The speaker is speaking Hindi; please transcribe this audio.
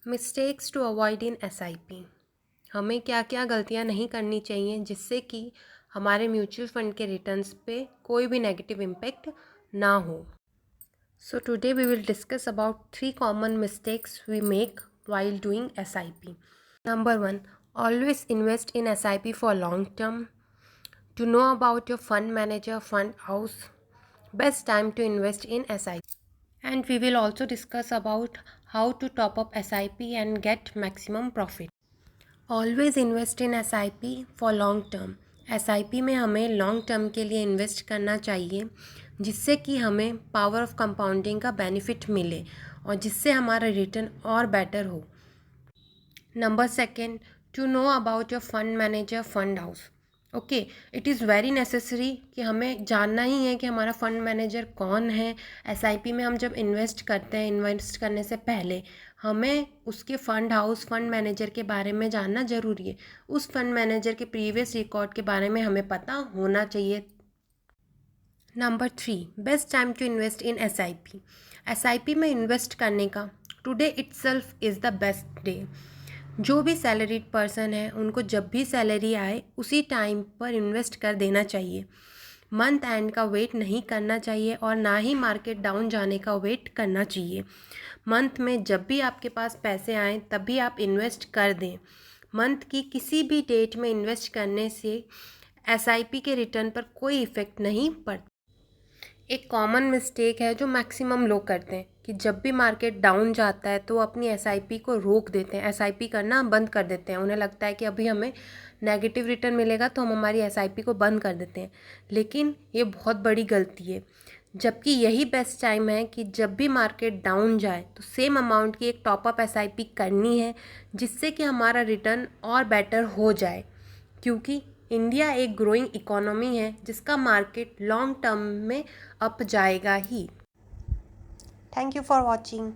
Mistakes to avoid in SIP. हमें क्या क्या गलतियां नहीं करनी चाहिए जिससे कि हमारे म्यूचुअल फंड के रिटर्न्स पे कोई भी नेगेटिव इम्पैक्ट ना हो। So today we will discuss about 3 common mistakes we make while doing SIP. Number 1, always invest in SIP for long term. To know about your fund manager, fund house, best time to invest in SIP. And we will also discuss about how to top up SIP and get maximum profit. Always invest in SIP for long term. SIP में हमें लॉन्ग टर्म के लिए इन्वेस्ट करना चाहिए जिससे कि हमें पावर ऑफ कंपाउंडिंग का बेनिफिट मिले और जिससे हमारा रिटर्न और बेटर हो। Number second, to know about your fund manager, fund house. Okay, it is very necessary कि हमें जानना ही है कि हमारा फंड मैनेजर कौन है। एसआईपी में हम जब इन्वेस्ट करते हैं, इन्वेस्ट करने से पहले हमें उसके फंड हाउस, फंड मैनेजर के बारे में जानना ज़रूरी है। उस फंड मैनेजर के प्रीवियस रिकॉर्ड के बारे में हमें पता होना चाहिए। Number 3, best time to invest in SIP. SIP में इन्वेस्ट करने का today itself is the best day. जो भी सैलरीड पर्सन है उनको जब भी सैलरी आए उसी टाइम पर इन्वेस्ट कर देना चाहिए। मंथ एंड का वेट नहीं करना चाहिए और ना ही मार्केट डाउन जाने का वेट करना चाहिए। मंथ में जब भी आपके पास पैसे आएँ तभी आप इन्वेस्ट कर दें। मंथ की किसी भी डेट में इन्वेस्ट करने से एसआईपी के रिटर्न पर कोई इफ़ेक्ट नहीं पड़ता। एक कॉमन मिस्टेक है जो मैक्सिमम लोग करते हैं कि जब भी मार्केट डाउन जाता है तो वो अपनी एसआईपी को रोक देते हैं, एसआईपी करना बंद कर देते हैं। उन्हें लगता है कि अभी हमें नेगेटिव रिटर्न मिलेगा तो हम हमारी एसआईपी को बंद कर देते हैं, लेकिन ये बहुत बड़ी गलती है। जबकि यही बेस्ट टाइम है कि जब भी मार्केट डाउन जाए तो सेम अमाउंट की एक टॉपअप एसआईपी करनी है जिससे कि हमारा रिटर्न और बेटर हो जाए, क्योंकि इंडिया एक ग्रोइंग इकोनॉमी है जिसका मार्केट लॉन्ग टर्म में अप जाएगा ही। Thank you for watching.